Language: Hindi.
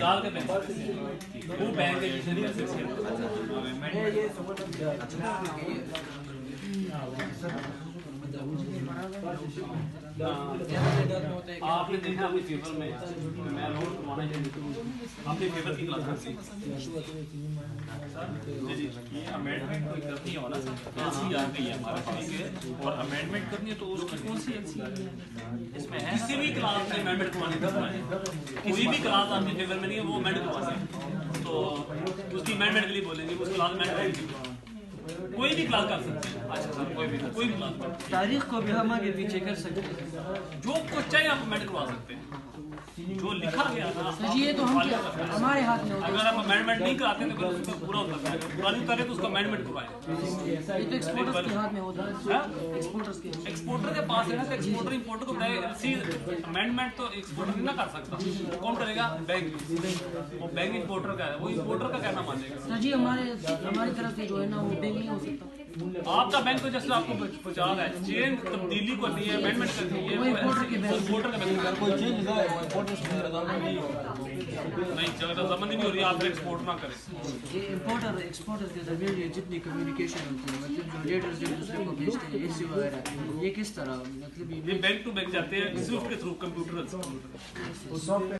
निकाल के बैंक वो बैंक है जिसने आपने देखा अपने पेपर में मैं नोट करवाना आपने पेपर की क्लास करती ये अमेंडमेंट कोई करनी हो ना एलसी आ गई है हमारे पास और अमेंडमेंट करनी है तो उसकी कौन सी एलसी इसमें है किसी भी क्लास में अमेंडमेंट करवानी है कोई भी क्लास आपके पेपर में नहीं है वो अमेंड करवानी है तो उसकी अमेंडमेंट के लिए बोलेंगे उस क्लास में कोई भी क्लास कर सकते हैं। अच्छा सर कोई भी क्लास तारीख को भी हम आगे पीछे कर सकते हैं जो कुछ चाहिए आप अमेंड करवा सकते हैं जो लिखा गया था ये तो हम हमारे हाथ में होता है। अगर आप अमेंडमेंट नहीं कराते तो उसको पूरा होता है पूरा नहीं करे तो उसको अमेंडमेंट करवाएं ये तो एक्सपोर्टर्स के हाथ में होता है एक्सपोर्टर के पास है ना तो एक्सपोर्टर इंपोर्टर को अमेंडमेंट तो एक्सपोर्टर नहीं ना कर सकता कौन करेगा बैंक वो बैंक इंपोर्टर का है वो इंपोर्टर का कहना मानेगा सर जी हमारी तरफ से जो है ना वो बैंक नहीं हो सकता आपका बैंक तो जैसे आपको पहुंचा रहा है चेन तब्दीली करनी है अमेंडमेंट करनी है वो इंपोर्टर का बैंक कोई चेंज ना है नहीं चल रजामंदी नहीं हो रही आप एक्सपोर्ट ना करें ये इंपोर्टर एक्सपोर्टर के दरमियान ये जितनी कम्युनिकेशन होती है मतलब जो लेटर्स जो दूसरे को भेजते हैं एसी वगैरह ये किस तरह मतलब ये बैंक टू बैंक जाते हैं सिर्फ के थ्रू कंप्यूटर